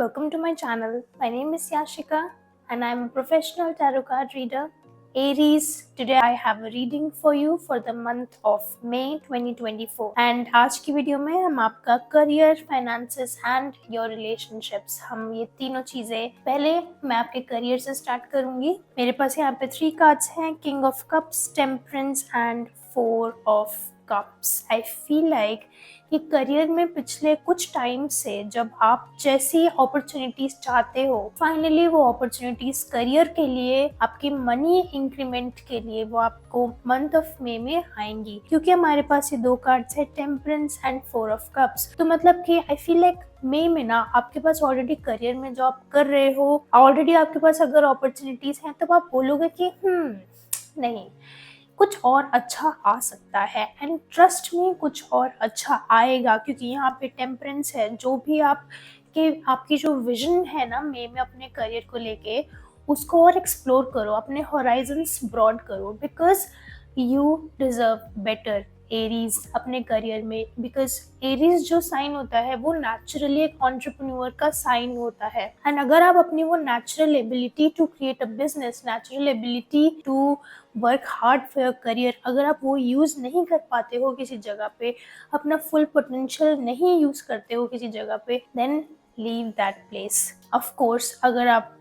Welcome to my channel. My name is Yashika and I'm a professional tarot card reader. Aries, today I have a reading for you for the month of May 2024. And आज की video में हम आपका career, finances and your relationships, हम ये तीनों चीजें, पहले मैं आपके करियर से स्टार्ट करूंगी। मेरे पास यहाँ पे 3 कार्ड्स हैं, king of cups, temperance and 4 of cups. I feel like कि करियर में पिछले कुछ टाइम से जब आप जैसी अपॉर्चुनिटीज चाहते हो, फाइनली वो अपॉर्चुनिटीज करियर के लिए, आपकी मनी इंक्रीमेंट के लिए, वो आपको मंथ ऑफ मे में आएंगी। क्योंकि हमारे पास ये 2 कार्ड्स है, टेम्परेंस एंड 4 ऑफ कप्स। तो मतलब कि आई फील लाइक मई में ना आपके पास ऑलरेडी करियर में जॉब कर रहे हो, ऑलरेडी आपके पास अगर अपॉर्चुनिटीज हैं, तब आप बोलोगे कि नहीं, कुछ और अच्छा आ सकता है। एंड ट्रस्ट में कुछ और अच्छा आएगा, क्योंकि यहाँ पे टेम्परेंस है। जो भी आपकी जो विजन है ना मे में अपने करियर को लेके, उसको और एक्सप्लोर करो, अपने हॉराइजन्स ब्रॉड करो, because you deserve better Aries अपने करियर में। बिकॉज एरीज जो साइन होता है वो नेचुरली एक एंटरप्रेन्योर का साइन होता है। एंड अगर आप अपनी वो natural ability to create a business, natural ability to work hard for your career, अगर आप वो यूज नहीं कर पाते हो किसी जगह पे, अपना फुल पोटेंशियल नहीं यूज करते हो किसी जगह पे, then leave that place. Of course अगर आप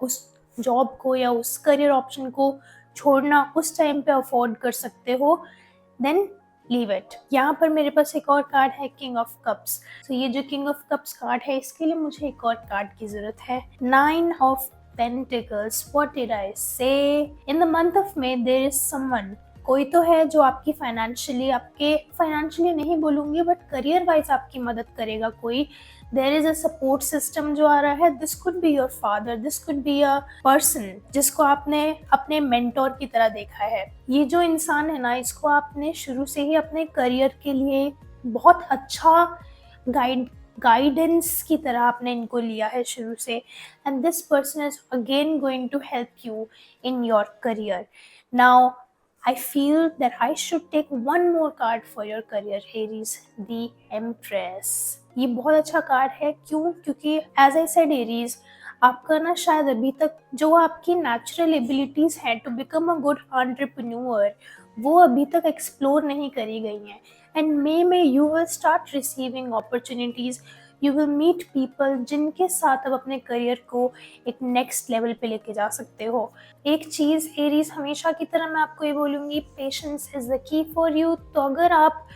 उस जॉब को या उस करियर ऑप्शन को छोड़ना उस टाइम पे अफोर्ड कर सकते हो, देन लीव इट। यहाँ पर मेरे पास एक और कार्ड है, किंग ऑफ कप्स। तो ये जो किंग ऑफ कप्स कार्ड है, इसके लिए मुझे एक और कार्ड की जरूरत है, 9 of Pentacles. What did I say? In the month of May, there is someone, कोई तो है जो आपकी फाइनेंशियली नहीं बोलूंगी, बट करियर वाइज आपकी मदद करेगा कोई। There is a support system जो आ रहा है। This could be your father, this could be a person जिसको आपने अपने मेंटोर की तरह देखा है। ये जो इंसान है ना, इसको आपने शुरू से ही अपने करियर के लिए बहुत अच्छा गाइडेंस की तरह आपने इनको लिया है शुरू से। And this person is again going to help you in your career. Now I feel that I should take one more card for your career, Aries, the Empress. ये बहुत अच्छा कार्ड है। क्यों? क्योंकि as I said, Aries, आपका ना शायद अभी तक जो आपकी नेचुरल एबिलिटीज हैं to become a good entrepreneur, वो अभी तक एक्सप्लोर नहीं करी गई हैं। एंड मे में you will start receiving opportunities, you will meet people जिनके साथ अब अपने करियर को एक नेक्स्ट लेवल पे लेके जा सकते हो। एक चीज़ एरीज हमेशा की तरह मैं आपको ये बोलूँगी, patience is the key for you. तो अगर आप,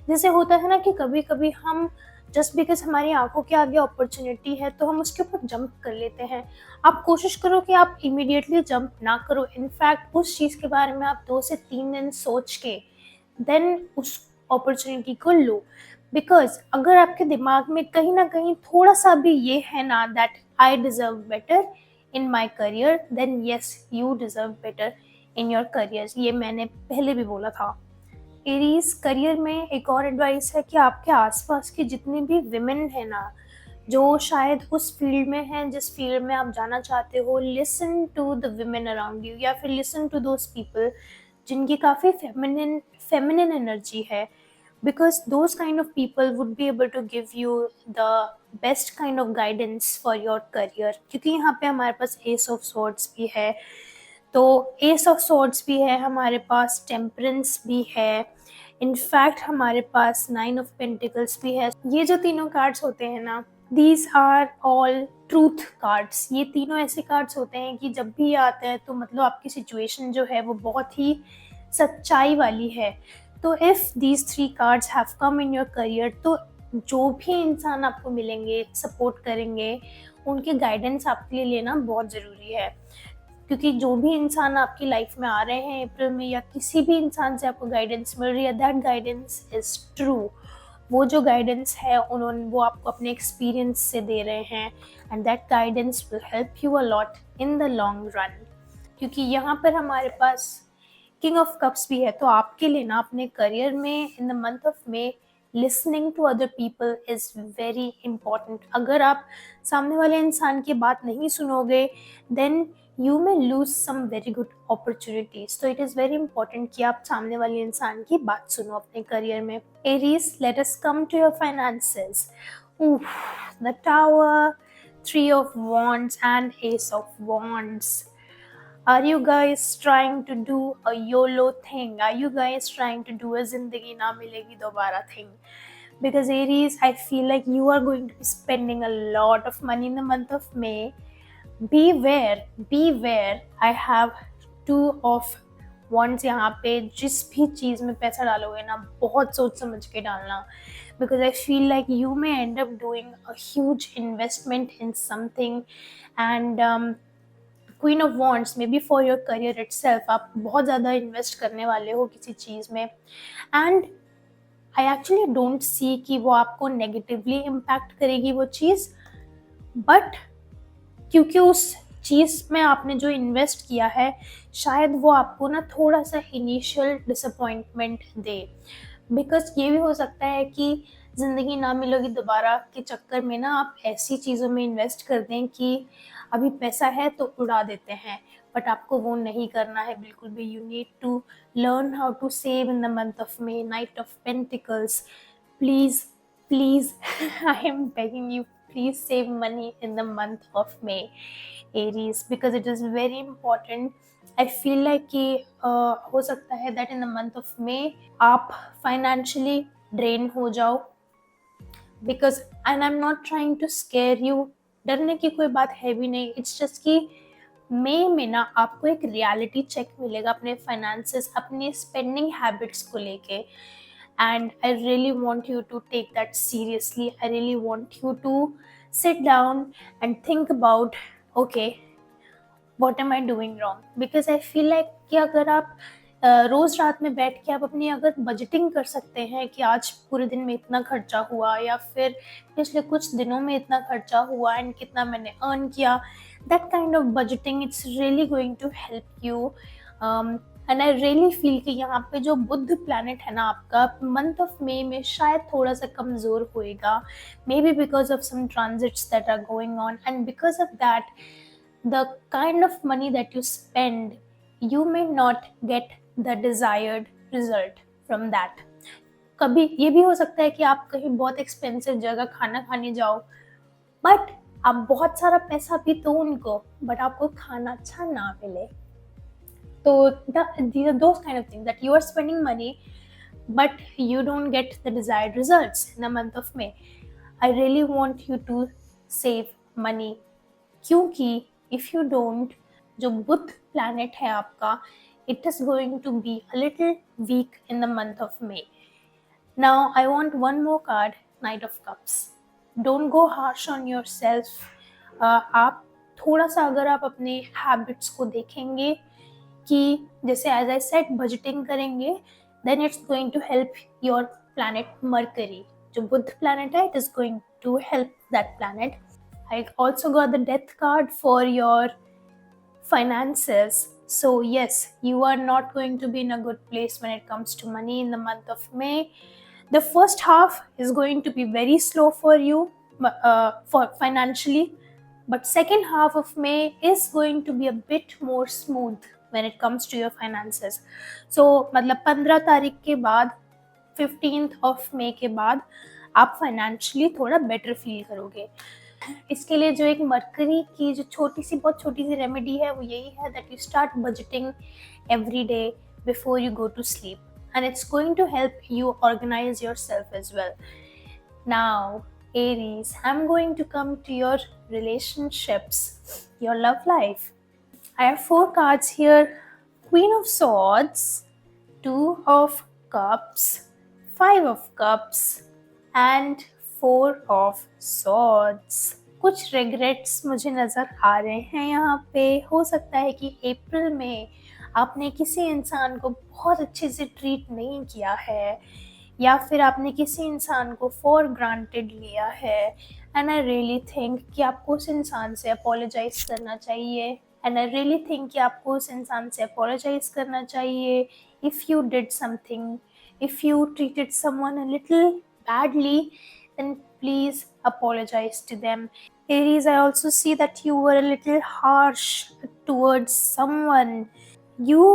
जैसे होता है ना कि कभी कभी हम जस्ट बिकॉज हमारी आंखों के आगे अपॉर्चुनिटी है तो हम उसके ऊपर जंप कर लेते हैं। आप कोशिश करो कि आप इमीडिएटली जंप ना करो। इनफैक्ट उस चीज़ के बारे में आप 2 से 3 दिन सोच के देन उस अपॉर्चुनिटी को लो। बिकॉज अगर आपके दिमाग में कहीं ना कहीं थोड़ा सा भी ये है ना that I deserve better in my career, then yes you deserve better in your career. ये मैंने पहले भी बोला था। एरीज, करियर में एक और एडवाइस है कि आपके आसपास की जितनी भी विमेन है ना, जो शायद उस फील्ड में हैं जिस फील्ड में आप जाना चाहते हो, listen to the women around you, या फिर लिसन टू दोज पीपल जिनकी काफ़ी फेमिनिन एनर्जी है। Because those kind of people would be able to give you the best kind of guidance for your career. क्योंकि यहाँ पे हमारे पास S of swords भी है, तो एस ऑफ स्वॉर्ड्स भी है हमारे पास, टेम्परेंस भी है, इनफैक्ट हमारे पास 9 ऑफ पेंटिकल्स भी है। ये जो तीनों कार्ड्स होते हैं ना, these are all truth cards. ये तीनों ऐसे कार्ड्स होते हैं कि जब भी ये आते हैं तो मतलब आपकी सिचुएशन जो है वो बहुत ही सच्चाई वाली है। तो if these 3 cards have come in your career, तो जो भी इंसान आपको मिलेंगे, सपोर्ट करेंगे, उनके गाइडेंस आपके लिए लेना बहुत ज़रूरी है। क्योंकि जो भी इंसान आपकी लाइफ में आ रहे हैं अप्रैल में, या किसी भी इंसान से आपको गाइडेंस मिल रही है, दैट गाइडेंस इज ट्रू। वो जो गाइडेंस है वो आपको अपने एक्सपीरियंस से दे रहे हैं, and that guidance will help you a lot in the long run. क्योंकि यहाँ पर हमारे पास किंग ऑफ कप्स भी है। तो आपके लिए ना अपने करियर में in the month of May, listening to other people is very important. अगर आप सामने वाले इंसान की बात नहीं सुनोगे, then you may lose some very good opportunities. तो इट इज़ वेरी इंपॉर्टेंट कि आप सामने वाले इंसान की बात सुनो अपने करियर में। Aries, let us come to your finances. The tower, Three of Wands and Ace of Wands. Are you guys trying to do a YOLO thing? Are you guys trying to do a Zindagi Na Milegi Dobara thing? Because Aries, I feel like you are going to be spending a lot of money in the month of May. Beware. I have two of wands यहाँ पे. जिस भी चीज़ में पैसा डालोगे ना, बहुत सोच समझ के डालना, because I feel like you may end up doing a huge investment in something. And Queen of Wands, may be for your career itself, आप बहुत ज़्यादा इन्वेस्ट करने वाले हो किसी चीज़ में. And I actually don't see कि वो आपको नेगेटिवली इम्पैक्ट करेगी वो चीज़, बट क्योंकि उस चीज़ में आपने जो इन्वेस्ट किया है, शायद वो आपको ना थोड़ा सा इनिशियल डिसअपॉइंटमेंट दे. बिकॉज ये भी हो सकता है कि ज़िंदगी ना मिलेगी दोबारा के चक्कर में ना आप ऐसी चीज़ों में इन्वेस्ट कर दें कि अभी पैसा है तो उड़ा देते हैं, बट आपको वो नहीं करना है बिल्कुल भी. You need to learn how to save in the month of May. Knight of pentacles, please I am begging you, please save money in the month of May, Aries, because it is very important. I feel like कि हो सकता है that in the month of May आप financially drain हो जाओ, because and I'm not trying to scare you. डरने की कोई बात है भी नहीं. It's just कि मई में ना आपको एक रियलिटी चेक मिलेगा अपने फाइनेंसेस, अपनी स्पेंडिंग हैबिट्स को लेके. And I really want you to take that seriously. I really want you to sit down and think about, okay, what am I doing wrong? Because I feel like कि अगर आप रोज रात में बैठ के आप अपनी अगर बजटिंग कर सकते हैं कि आज पूरे दिन में इतना खर्चा हुआ, या फिर पिछले कुछ दिनों में इतना खर्चा हुआ एंड कितना मैंने अर्न किया, that kind of budgeting it's really going to help you. And I really feel कि यहाँ पे जो बुध प्लैनेट है ना आपका, मंथ ऑफ मे में शायद थोड़ा सा कमज़ोर होएगा, maybe because of some transits that are going on, and because of that the kind of money that you spend, you may not get the desired result from that. कभी ये भी हो सकता है कि आप कहीं बहुत एक्सपेंसिव जगह खाना खाने जाओ, बट आप बहुत सारा पैसा भी दो उनको, बट आपको खाना अच्छा ना मिले. तो these are those kind of things that you are spending money but you don't get the desired results in the month of May. I really want you to save money, क्योंकि if you don't, जो बुध planet है आपका, it is going to be a little weak in the month of May. Now I want one more card, Knight of Cups. Don't go harsh on yourself. आप थोड़ा सा अगर आप अपने habits को देखेंगे कि जैसे as I said बजटिंग करेंगे, then it's going to help your planet Mercury. जो बुध planet है, it is going to help that planet. I also got the death card for your finances. So yes, you are not going to be in a good place when it comes to money in the month of May. The first half is going to be very slow for you for financially, but second half of May is going to be a bit more smooth when it comes to your finances. So मतलब 15 तारीख के बाद 15th of May के बाद आप financially थोड़ा better feel करोगे. इसके लिए जो एक मरकरी की जो बहुत छोटी सी रेमेडी है, वो यही है that you start budgeting every day before you go to sleep, and it's going to help you organise yourself as well. Now Aries, I'm going to come to your relationships, your love life. I have 4 cards here. Queen of Swords, 2 of Cups, 5 of Cups, and 4 of Swords. कुछ regrets मुझे नज़र आ रहे हैं यहाँ पे. हो सकता है कि अप्रैल में आपने किसी इंसान को बहुत अच्छे से ट्रीट नहीं किया है, या फिर आपने किसी इंसान को फॉर ग्रांटेड लिया है, एंड आई रियली थिंक कि आपको उस इंसान से अपोलोजाइज करना चाहिए. एंड आई रियली थिंक कि आपको उस इंसान से अपोलोजाइज करना चाहिए if you did something, if you treated someone a little badly, then please apologize to them. Aries, I also see that you were a little harsh towards someone. You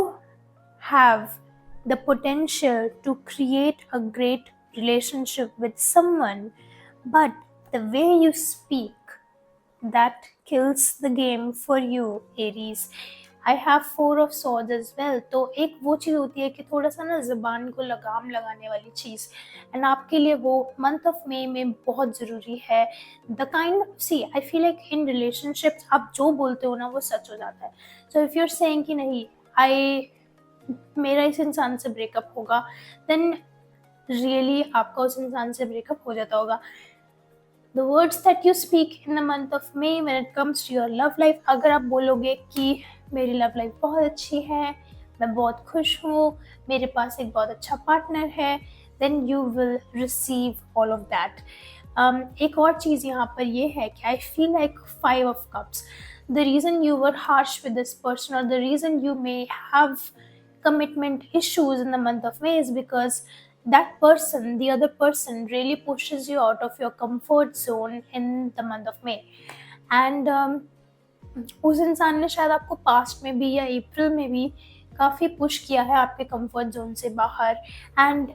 have the potential to create a great relationship with someone, but the way you speak, that kills the game for you, Aries. I have four of swords as well. तो एक वो चीज़ होती है कि थोड़ा सा ना ज़बान को लगाम लगाने वाली चीज़, एंड आपके लिए वो मंथ ऑफ मे में बहुत ज़रूरी है. The kind see I feel like in relationships आप जो बोलते हो ना वो सच हो जाता है. So if you are saying कि नहीं आई मेरा इस इंसान से ब्रेकअप होगा, देन रियली आपका उस इंसान से ब्रेकअप हो जाता होगा. The words that you speak in the month of May when it comes to your love life, अगर आप बोलोगे कि मेरी लव लाइफ बहुत अच्छी है, मैं बहुत खुश हूँ, मेरे पास एक बहुत अच्छा पार्टनर है, then you will receive all of that. एक और चीज़ यहाँ पर ये है कि I feel like 5 of cups. The reason you were harsh with this person, or the reason you may have commitment issues in the month of May, is because that person, the other person, really pushes you out of your comfort zone in the month of May. And उस इंसान ने शायद आपको past में भी या अप्रैल में भी काफ़ी पुश किया है आपके कंफर्ट जोन से बाहर, and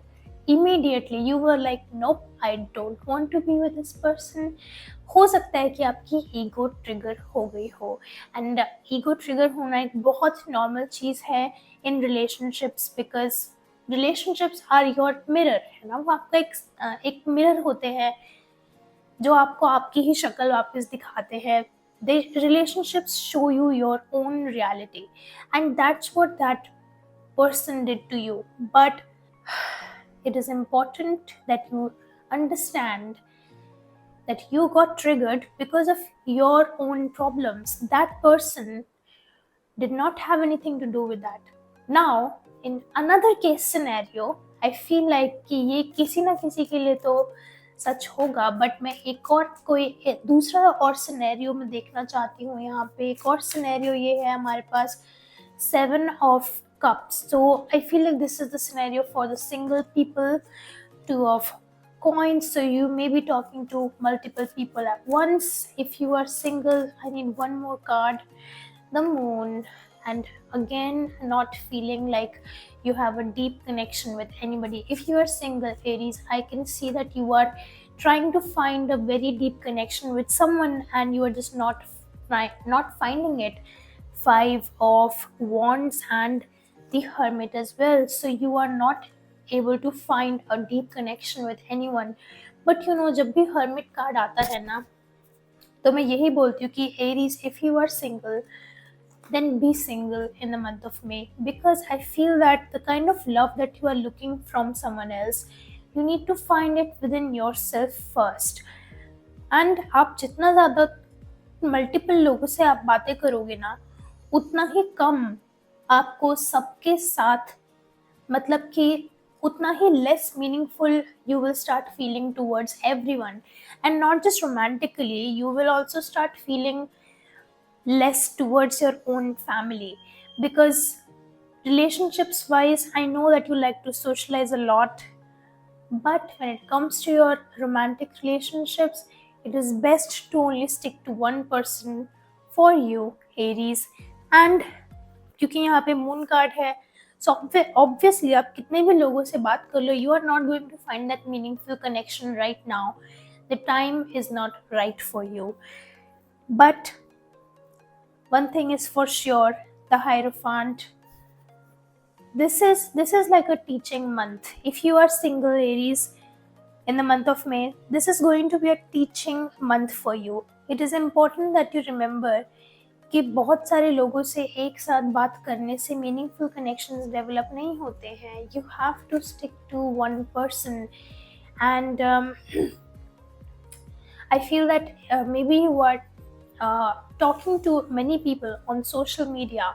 immediately you were like nope, I don't want to be with this person. हो सकता है कि आपकी ईगो ट्रिगर हो गई हो, एंड ईगो ट्रिगर होना एक बहुत नॉर्मल चीज़ है in relationships, because relationships are your mirror, है ना. वो आपका एक मिरर होते हैं जो आपको आपकी ही शक्ल वापस दिखाते हैं. The relationships show you your own reality, and that's what that person did to you. But it is important that you understand that you got triggered because of your own problems. That person did not have anything to do with that. Now, in another case scenario, I feel like कि ये किसी ना किसी के लिए तो सच होगा, but मैं एक और कोई दूसरा और सिनेरियो में देखना चाहती हूँ. यहाँ पे एक और सिनेरियो ये है हमारे पास 7 of cups. So I feel like this is the scenario for the single people. 2 of coins, so you may be talking to multiple people at once. If you are single, I need one more card, the moon. And again, not feeling like you have a deep connection with anybody. If you are single, Aries, I can see that you are trying to find a very deep connection with someone and you are just not finding it. 5 of wands and the hermit as well, so you are not able to find a deep connection with anyone. But you know, जब भी hermit card आता है ना, तो मैं यही बोलती हूँ कि Aries, if you are single, then be single in the month of May, because I feel that the kind of love that you are looking from someone else, you need to find it within yourself first. And आप जितना ज़्यादा multiple लोगों से आप बातें करोगे ना, उतना ही कम आपको सबके साथ, मतलब कि उतना ही less meaningful you will start feeling towards everyone, and not just romantically, you will also start feeling less towards your own family. Because relationships wise, I know that you like to socialize a lot, but when it comes to your romantic relationships, it is best to only stick to one person for you, Aries. And क्योंकि यहाँ पे moon card है, so obviously आप कितने भी लोगों से बात कर लो, you are not going to find that meaningful connection right now. The time is not right for you. But one thing is for sure, the Hierophant, this is like a teaching month. If you are single, Aries, in the month of May, this is going to be a teaching month for you. It is important that you remember कि बहुत सारे लोगों से एक साथ बात करने से मीनिंगफुल कनेक्शंस डेवलप नहीं होते हैं. You have to stick to one person. And I feel that maybe you are talking to many people on social media,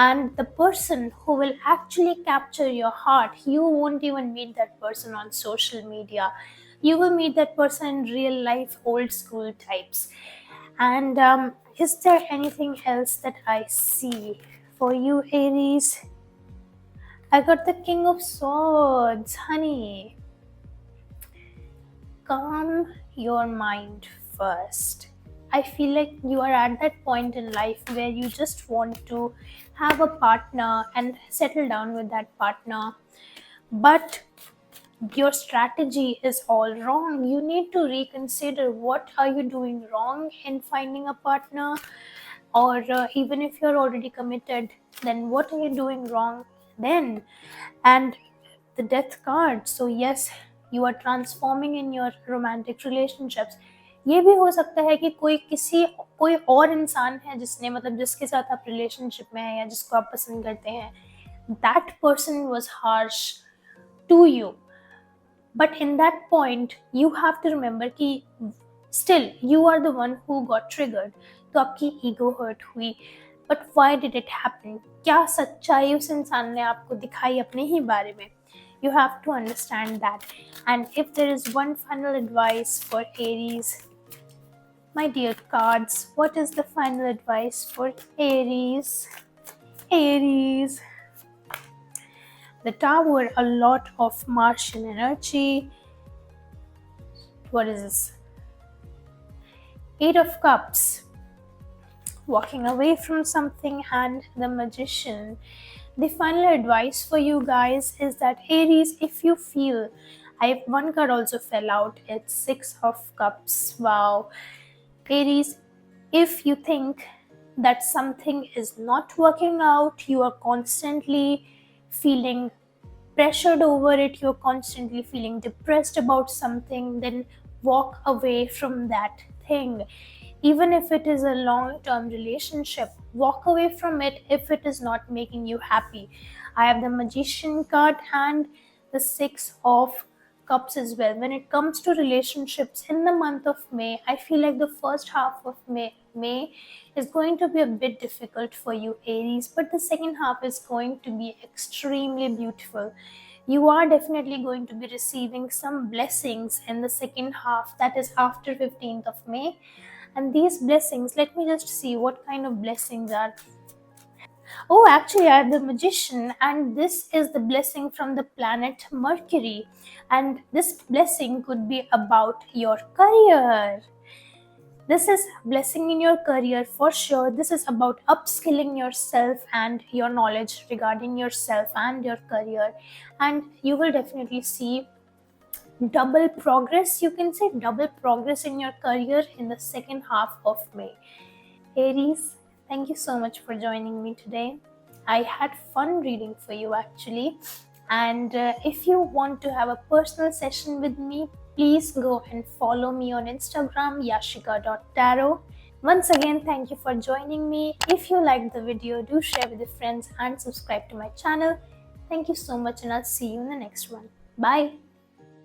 and the person who will actually capture your heart, you won't even meet that person on social media. You will meet that person in real life, old school types. And is there anything else that I see for you, Aries? I got the King of Swords, honey. Calm your mind first. I feel like you are at that point in life where you just want to have a partner and settle down with that partner. But your strategy is all wrong. You need to reconsider what are you doing wrong in finding a partner, or even if you're already committed, then what are you doing wrong then? And the death card, so yes, you are transforming in your romantic relationships. ये भी हो सकता है कि कोई और इंसान है जिसने मतलब जिसके साथ आप रिलेशनशिप में हैं या जिसको आप पसंद करते हैं, that person was harsh to you. But in that point you have to remember कि still you are the one who got triggered. तो आपकी ego hurt हुई, but why did it happen? क्या सच्चाई उस इंसान ने आपको दिखाई अपने ही बारे में? You have to understand that. And if there is one final advice for Aries, my dear cards, what is the final advice for Aries? Aries, the Tower, a lot of Martian energy. What is this? Eight of Cups, walking away from something, and the Magician. The final advice for you guys is that Aries, if you feel, one card also fell out, it's Six of Cups. Wow. Aries, if you think that something is not working out, you are constantly feeling pressured over it, you're constantly feeling depressed about something, then walk away from that thing. Even if it is a long term relationship, walk away from it if it is not making you happy. I have the Magician card and the Six of Cups as well. When it comes to relationships in the month of May, I feel like the first half of May is going to be a bit difficult for you, Aries, but the second half is going to be extremely beautiful. You are definitely going to be receiving some blessings in the second half, that is after 15th of May. And these blessings, let me just see what kind of blessings are. Oh, actually, I have the Magician, and this is the blessing from the planet Mercury. And this blessing could be about your career. This is blessing in your career for sure. This is about upskilling yourself and your knowledge regarding yourself and your career. And you will definitely see double progress. You can say double progress in your career in the second half of May. Aries, thank you so much for joining me today. I had fun reading for you actually. And if you want to have a personal session with me, please go and follow me on Instagram, yashika.tarot. Once again, thank you for joining me. If you liked the video, do share with your friends and subscribe to my channel. Thank you so much, and I'll see you in the next one. Bye.